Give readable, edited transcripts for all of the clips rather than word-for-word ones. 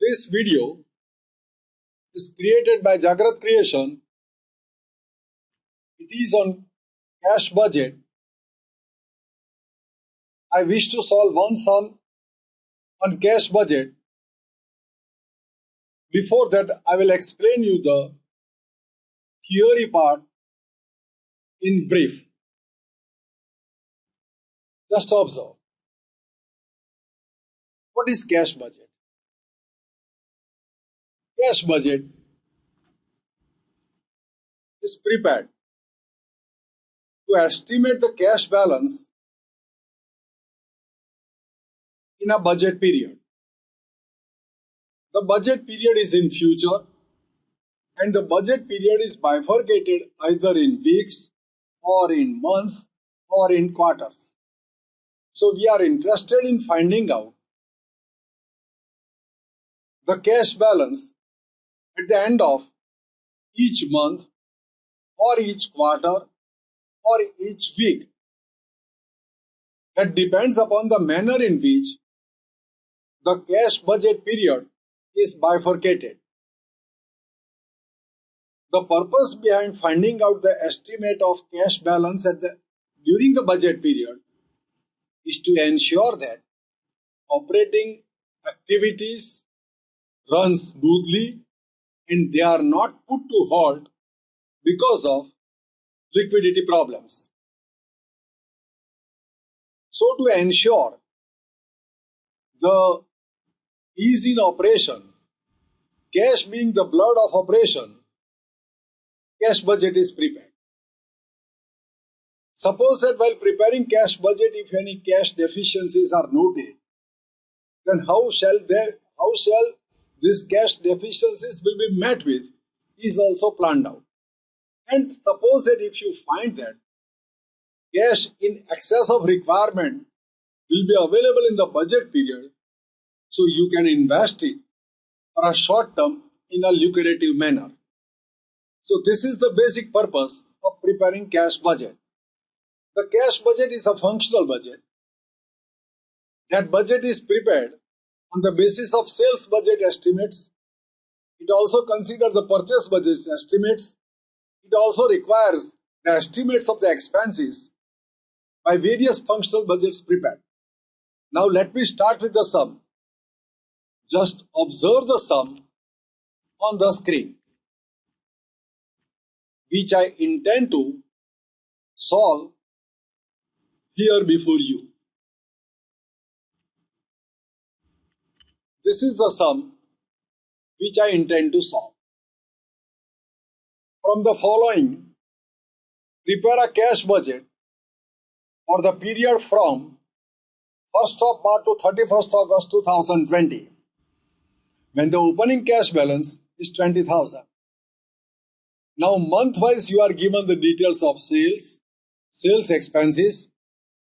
This video is created by Jagrat Creation. It is on cash budget. I wish to solve one sum on cash budget. Before that, I will explain you the theory part in brief. Just observe. What is cash budget? Cash budget is prepared to estimate the cash balance in a budget period. The budget period is in future, and the budget period is bifurcated either in weeks or in months or in quarters. So we are interested in finding out the cash balance at the end of each month or each quarter or each week. That depends upon the manner in which the cash budget period is bifurcated. The purpose behind finding out the estimate of cash balance during the budget period is to ensure that operating activities run smoothly and they are not put to halt because of liquidity problems. So to ensure the ease in operation, cash being the blood of operation, cash budget is prepared. Suppose that while preparing cash budget, if any cash deficiencies are noted, then how shall these cash deficiencies will be met with is also planned out. And suppose that if you find that cash in excess of requirement will be available in the budget period, so you can invest it for a short term in a lucrative manner. So this is the basic purpose of preparing cash budget. The cash budget is a functional budget. That budget is prepared on the basis of sales budget estimates. It also considers the purchase budget estimates. It also requires the estimates of the expenses by various functional budgets prepared. Now let me start with the sum. Just observe the sum on the screen, which I intend to solve here before you. This is the sum which I intend to solve. From the following, prepare a cash budget for the period from 1st of March to 31st August 2020, when the opening cash balance is 20,000. Now month-wise you are given the details of sales, sales expenses,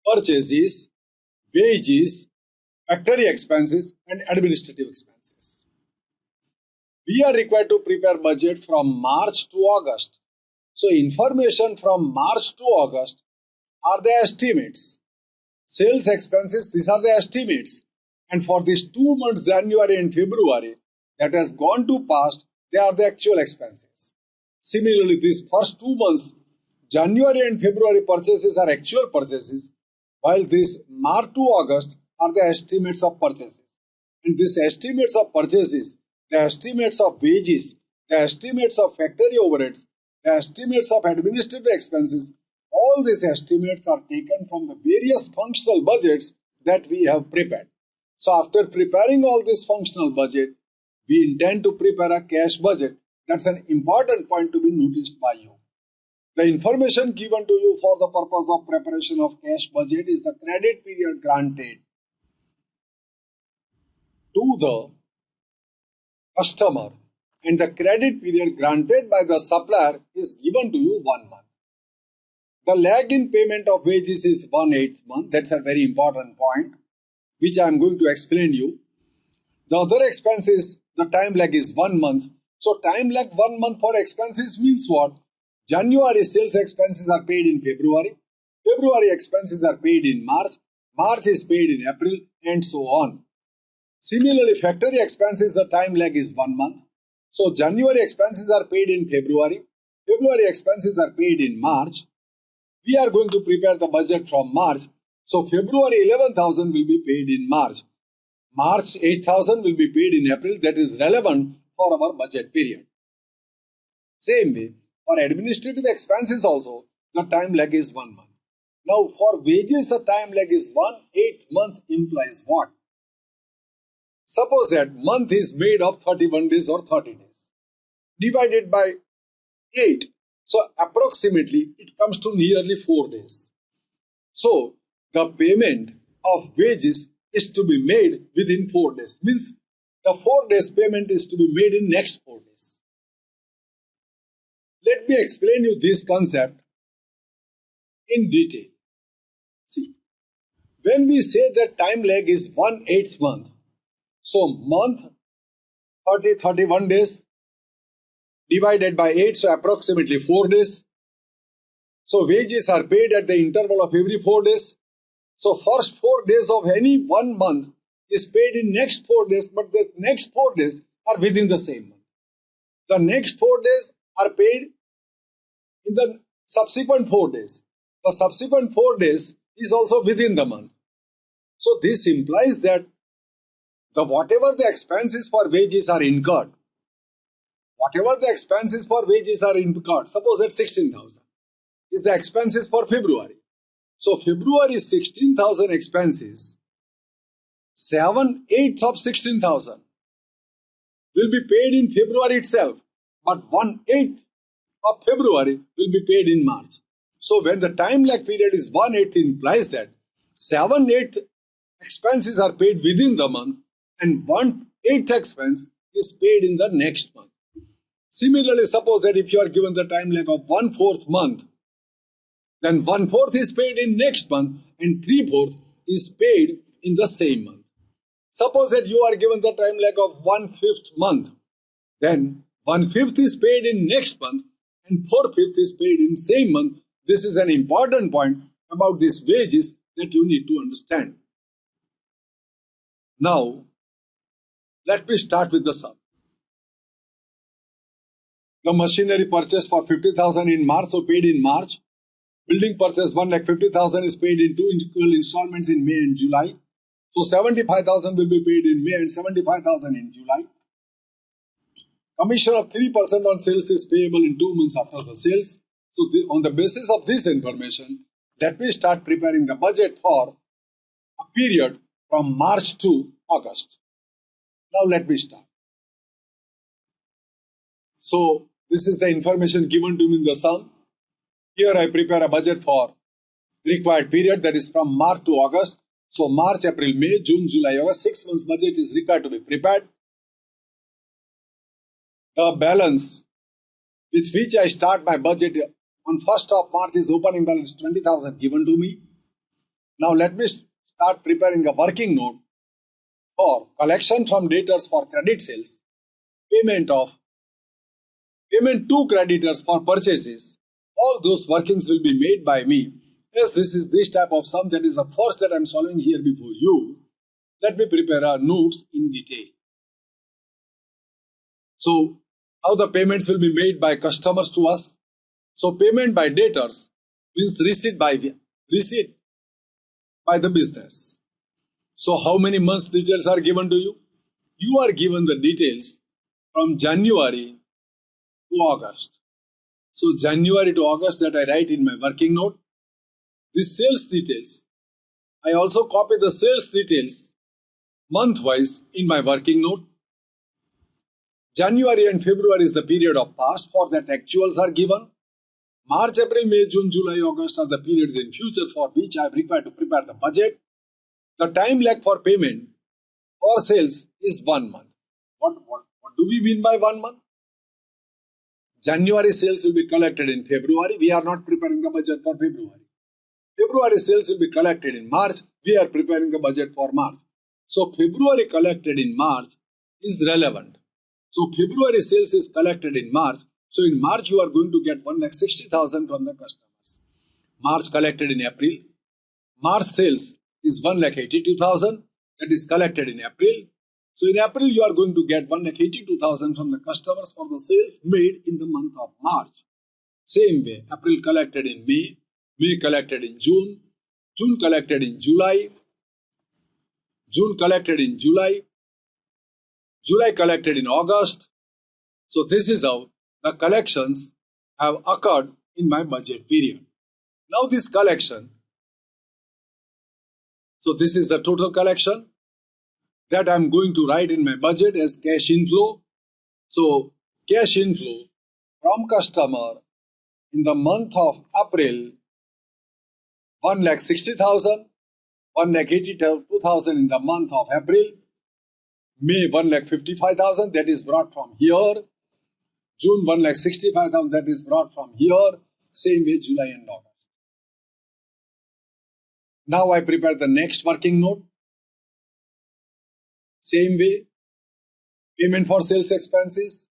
purchases, wages, factory expenses and administrative expenses. We are required to prepare budget from March to August. So information from March to August are the estimates. Sales expenses, these are the estimates. And for these 2 months, January and February, that has gone to past, they are the actual expenses. Similarly, these first 2 months, January and February purchases are actual purchases, while these March to August are the estimates of purchases. And these estimates of purchases, the estimates of wages, the estimates of factory overheads, the estimates of administrative expenses, all these estimates are taken from the various functional budgets that we have prepared. So after preparing all this functional budget, we intend to prepare a cash budget. That's an important point to be noticed by you. The information given to you for the purpose of preparation of cash budget is the credit period granted to the customer, and the credit period granted by the supplier is given to you 1 month. The lag in payment of wages is 1/8 month. That's a very important point, which I am going to explain you. The other expenses, the time lag is 1 month. So time lag 1 month for expenses means what? January sales expenses are paid in February. February expenses are paid in March. March is paid in April, and so on. Similarly, factory expenses, the time lag is 1 month. So January expenses are paid in February. February expenses are paid in March. We are going to prepare the budget from March. So February 11,000 will be paid in March. March 8,000 will be paid in April. That is relevant for our budget period. Same way, for administrative expenses also, the time lag is 1 month. Now for wages, the time lag is 1/8 month implies what? Suppose that month is made of 31 days or 30 days. Divided by 8. So approximately it comes to nearly 4 days. So the payment of wages is to be made within 4 days. Means the 4 days payment is to be made in next 4 days. Let me explain you this concept in detail. See, when we say that time lag is 1/8 month, so month 31 days divided by 8, so approximately 4 days. So wages are paid at the interval of every 4 days. So first 4 days of any one month is paid in next 4 days, but the next 4 days are within the same month. The next 4 days are paid in the subsequent 4 days. The subsequent 4 days is also within the month. So this implies that whatever the expenses for wages are incurred, suppose that 16,000 is the expenses for February. So February 16,000 expenses, 7/8 of 16,000 will be paid in February itself, but 1/8 of February will be paid in March. So when the time lag period is 1/8, implies that 7/8 expenses are paid within the month and 1/8 expense is paid in the next month. Similarly, suppose that if you are given the time lag of 1/4 month, then 1/4 is paid in next month and 3/4 is paid in the same month. Suppose that you are given the time lag of 1/5 month, then 1/5 is paid in next month and 4/5 is paid in same month. This is an important point about these wages that you need to understand. Now, let me start with the sum. The machinery purchase for 50,000 in March, so paid in March. Building purchase 1,50,000 is paid in 2 equal installments in May and July. So 75,000 will be paid in May and 75,000 in July. Commission of 3% on sales is payable in 2 months after the sales. So on the basis of this information, let me start preparing the budget for a period from March to August. Now let me start. So this is the information given to me in the sum. Here I prepare a budget for required period, that is from March to August. So March, April, May, June, July, August, 6 months budget is required to be prepared. The balance with which I start my budget on 1st of March is opening balance 20,000 given to me. Now let me start preparing a working note for collection from debtors for credit sales, payment to creditors for purchases. All those workings will be made by me. Yes, this is this type of sum, that is the first that I am solving here before you. Let me prepare our notes in detail. So, how the payments will be made by customers to us? So, payment by debtors means receipt by the business. So, how many months details are given to you? You are given the details from January to August. So January to August, that I write in my working note. The sales details, I also copy the sales details month-wise in my working note. January and February is the period of past, for that actuals are given. March, April, May, June, July, August are the periods in future for which I am required to prepare the budget. The time lag for payment for sales is 1 month. What do we mean by 1 month? January sales will be collected in February. We are not preparing the budget for February. February sales will be collected in March. We are preparing the budget for March. So February collected in March is relevant. So February sales is collected in March. So in March you are going to get 1,60,000 from the customers. March collected in April. March sales is 1,82,000. That is collected in April. So in April, you are going to get 1,82,000 from the customers for the sales made in the month of March. Same way, April collected in May, May collected in June, June collected in July, June collected in July, July collected in August. So this is how the collections have occurred in my budget period. Now this collection, so this is the total collection that I'm going to write in my budget as cash inflow. So cash inflow from customer in the month of April, 1,60,000, 1,82,000 in the month of April, May 1,55,000, that is brought from here, June 1,65,000, that is brought from here, same way July and August. Now I prepare the next working note. Same way, payment for sales expenses.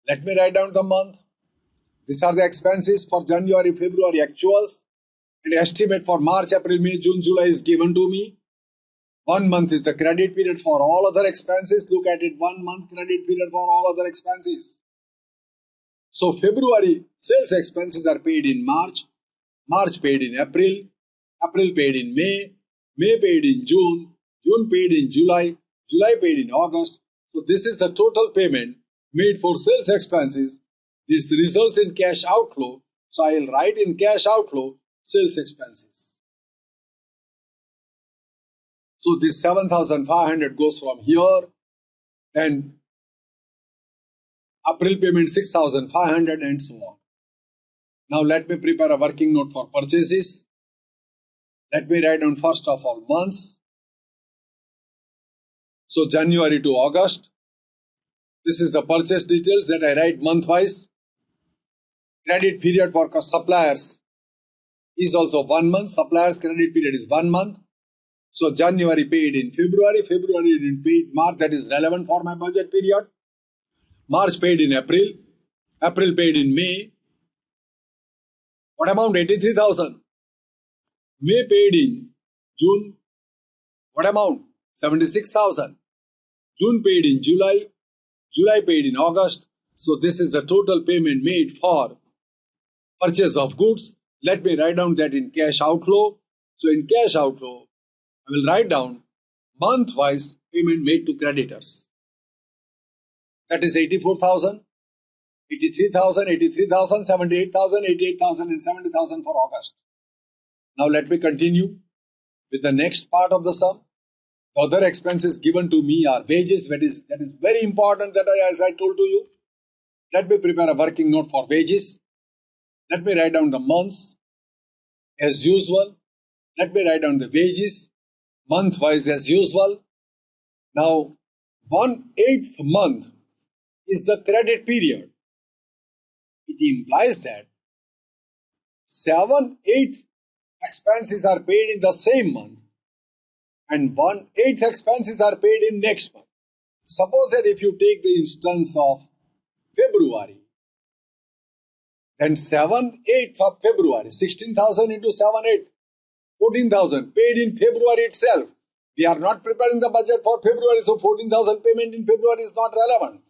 Let me write down the month. These are the expenses for January, February actuals. And estimate for March, April, May, June, July is given to me. 1 month is the credit period for all other expenses. Look at it, 1 month credit period for all other expenses. So February sales expenses are paid in March, March paid in April, April paid in May, May paid in June, June paid in July, July paid in August. So this is the total payment made for sales expenses. This results in cash outflow. So I will write in cash outflow sales expenses. So this 7,500 goes from here, then April payment 6,500 and so on. Now let me prepare a working note for purchases. Let me write down first of all months. So January to August. This is the purchase details that I write month-wise. Credit period for suppliers is also 1 month. Suppliers credit period is 1 month. So January paid in February, February didn't paid March, that is relevant for my budget period. March paid in April, April paid in May. What amount? 83,000. May paid in June. What amount? 76,000. June paid in July, July paid in August. So this is the total payment made for purchase of goods. Let me write down that in cash outflow. So in cash outflow, I will write down month-wise payment made to creditors. That is 84,000, 83,000, 83,000, 78,000, 88,000 and 70,000 for August. Now let me continue with the next part of the sum. The other expenses given to me are wages. That is very important that as I told to you. Let me prepare a working note for wages. Let me write down the months as usual. Let me write down the wages month-wise as usual. Now 1/8 month is the credit period. It implies that 7/8 expenses are paid in the same month and 1/8 expenses are paid in next month. Suppose that if you take the instance of February, then 7/8 of February, 16,000 into 7/8, 14,000 paid in February itself. We are not preparing the budget for February, so 14,000 payment in February is not relevant.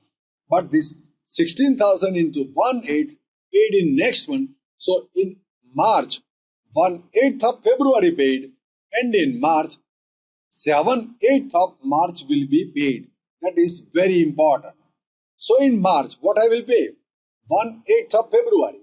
But this 16,000 into 1/8 paid in next month. So in March, 1/8 of February paid, and in March, 7/8 of March will be paid. That is very important. So in March, what I will pay? 1/8 of February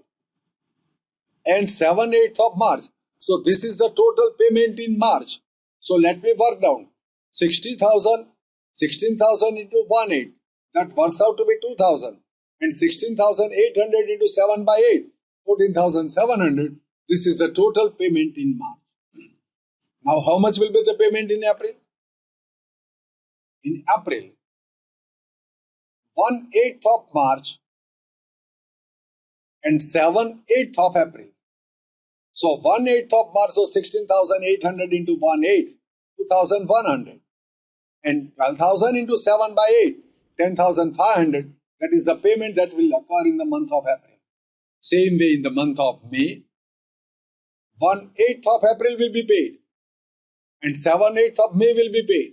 and 7/8 of March. So this is the total payment in March. So let me work down 60,000, 16,000 into 1/8. That works out to be 2,000. And 16,800 into 7/8, 14,700. This is the total payment in March. Now how much will be the payment in April? In April, 1/8 of March and 7/8 of April. So 1/8 of March, so 16,800 into 1/8, 2,100. And 12,000 into 7/8, 10,500. That is the payment that will occur in the month of April. Same way in the month of May, 1/8 of April will be paid and 7/8 of May will be paid.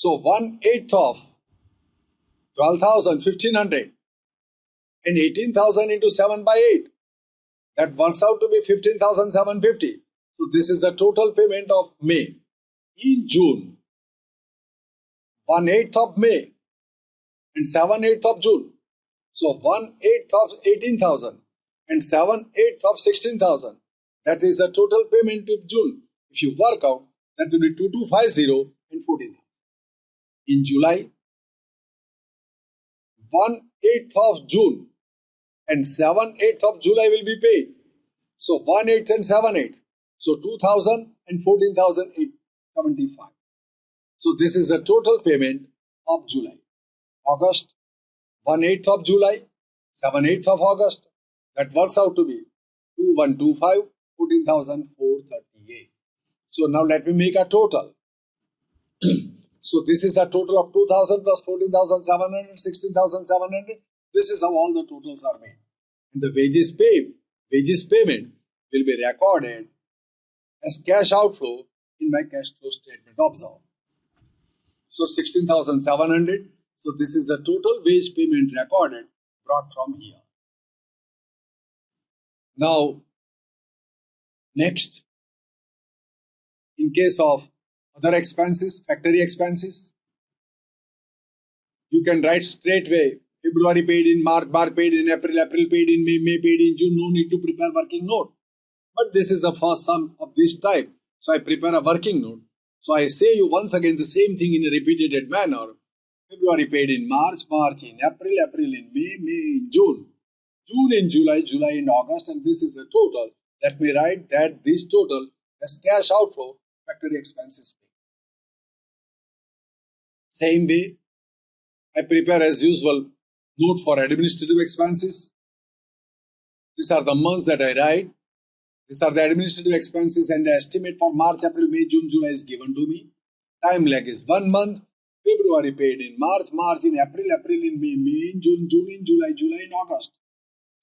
So 1/8 of 12,000, 1,500 and 18,000 into 7 by 8. That works out to be 15,750. So this is the total payment of May. In June, 1/8 of May and 7/8 of June. So 1/8 of 18,000 and 7/8 of 16,000. That is the total payment of June. If you work out, that will be 2250 and 14,000. In July, 1/8 of June and 7/8 of July will be paid. So 1/8 and 7/8. So 2,000 and 14,875. So this is the total payment of July. August, 1/8 of July, 7/8 of August. That works out to be 2125, 14,438. So now let me make a total. So this is a total of 2,000 plus 14,700, 16,700. This is how all the totals are made. And the wages payment will be recorded as cash outflow in my cash flow statement. Observe. So 16,700. So this is the total wage payment recorded brought from here. Now, next, in case of other expenses, factory expenses, you can write straight away. February paid in March, March paid in April, April paid in May, May paid in June. No need to prepare working note. But this is the first sum of this type. So I prepare a working note. So I say you once again the same thing in a repeated manner. February paid in March, March in April, April in May, May in June, June in July, July in August, and this is the total. Let me write that this total as cash outflow factory expenses. Same way, I prepare as usual note for administrative expenses. These are the months that I write. These are the administrative expenses, and the estimate for March, April, May, June, July is given to me. Time lag is 1 month. February paid in March, March in April, April in May, May in June, June in July, July in August.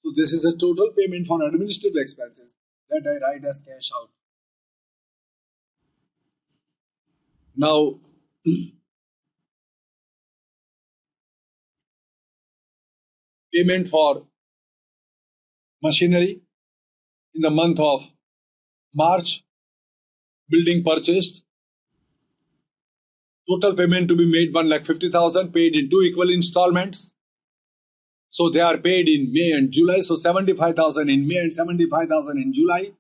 So this is a total payment for administrative expenses that I write as cash out. Now, payment for machinery in the month of March, building purchased. Total payment to be made 1,50,000, paid in 2 equal installments. So they are paid in May and July. So 75,000 in May and 75,000 in July.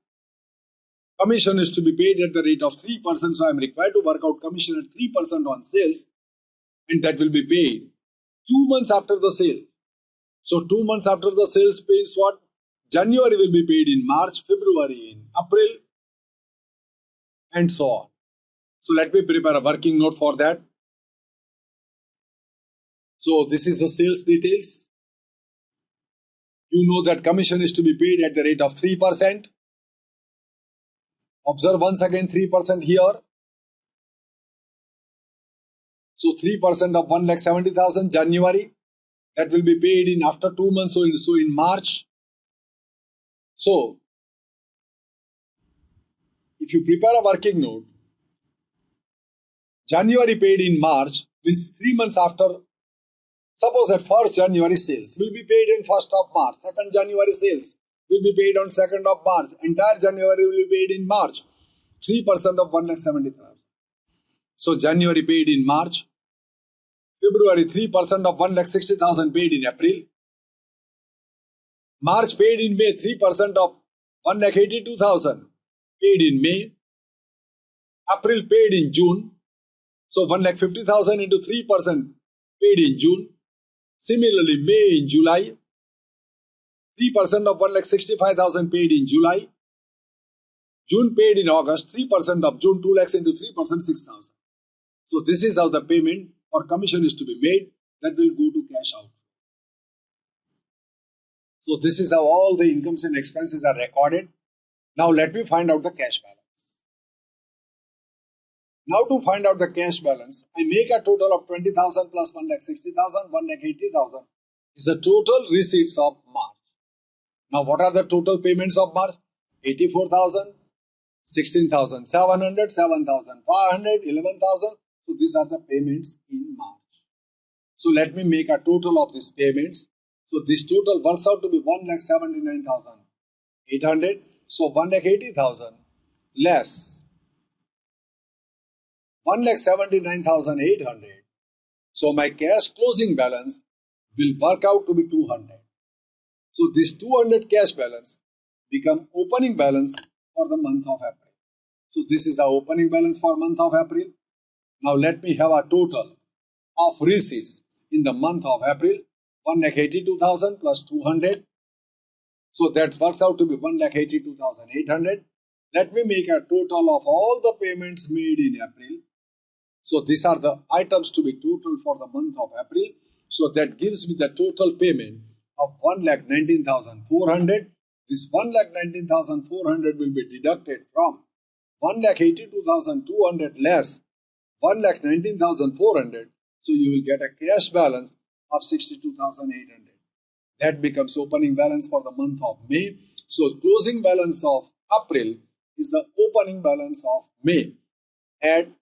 Commission is to be paid at the rate of 3%. So I am required to work out commission at 3% on sales, and that will be paid 2 months after the sale. So 2 months after the sales pays what? January will be paid in March, February in April, and so on. So let me prepare a working note for that. So this is the sales details. You know that commission is to be paid at the rate of 3%. Observe once again 3% here. So 3% of 1,70,000 January. That will be paid in after 2 months, so in March. So, if you prepare a working note, January paid in March means 3 months after. Suppose at 1st January sales will be paid in 1st of March. 2nd January sales will be paid on 2nd of March. Entire January will be paid in March. 3% of 1,70,000. So January paid in March. February 3% of 1,60,000 paid in April. March paid in May 3% of 1,82,000 paid in May. April paid in June. So 1,50,000 into 3% paid in June. Similarly, May in July. 3% of 1,65,000 paid in July. June paid in August. 3% of June, 2 lakhs into 3%, 6,000. So this is how the payment or commission is to be made. That will go to cash out. So this is how all the incomes and expenses are recorded. Now let me find out the cash balance. Now to find out the cash balance, I make a total of 20,000 plus 1,60,000, 1,80,000 is the total receipts of March. Now what are the total payments of March? 84,000, 16,700, 7,500, 11,000. So these are the payments in March. So let me make a total of these payments. So this total works out to be 1,79,800. So 1,80,000 less 1,79,800. So my cash closing balance will work out to be 200. So this 200 cash balance become opening balance for the month of April. So this is our opening balance for month of April. Now let me have a total of receipts in the month of April. 1,82,000 plus 200. So that works out to be 1,82,800. Let me make a total of all the payments made in April. So these are the items to be total for the month of April. So that gives me the total payment of 1,19,400. This 1,19,400 will be deducted from 1,82,200 less 1,19,400. So you will get a cash balance of 62,800. That becomes opening balance for the month of May. So closing balance of April is the opening balance of May. Add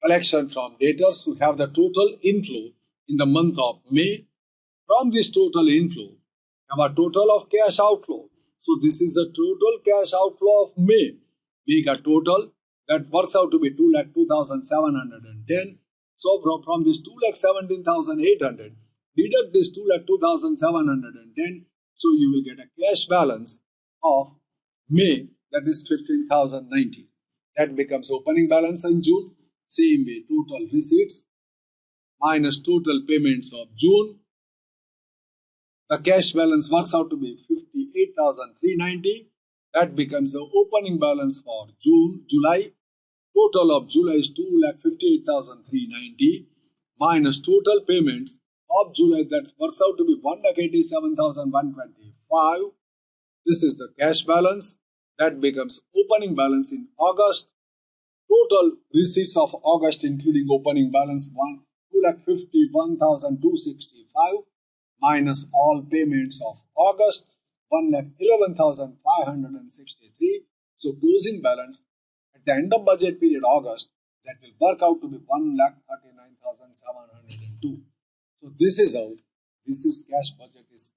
collection from debtors to have the total inflow in the month of May. From this total inflow, have a total of cash outflow. So this is the total cash outflow of May. Make a total that works out to be 2,02,710. So from this 2,17,800, deduct this 2,02,710. So you will get a cash balance of May, that is 15,090. That becomes opening balance in June. Same way, total receipts minus total payments of June. The cash balance works out to be 58,390. That becomes the opening balance for July. Total of July is 2,58,390 minus total payments of July. That works out to be 1,87,125. This is the cash balance. That becomes opening balance in August. Total receipts of August including opening balance 2,51,265 minus all payments of August 1,11,563. So closing balance at the end of budget period August, that will work out to be 1,39,702. So this is how this is cash budget is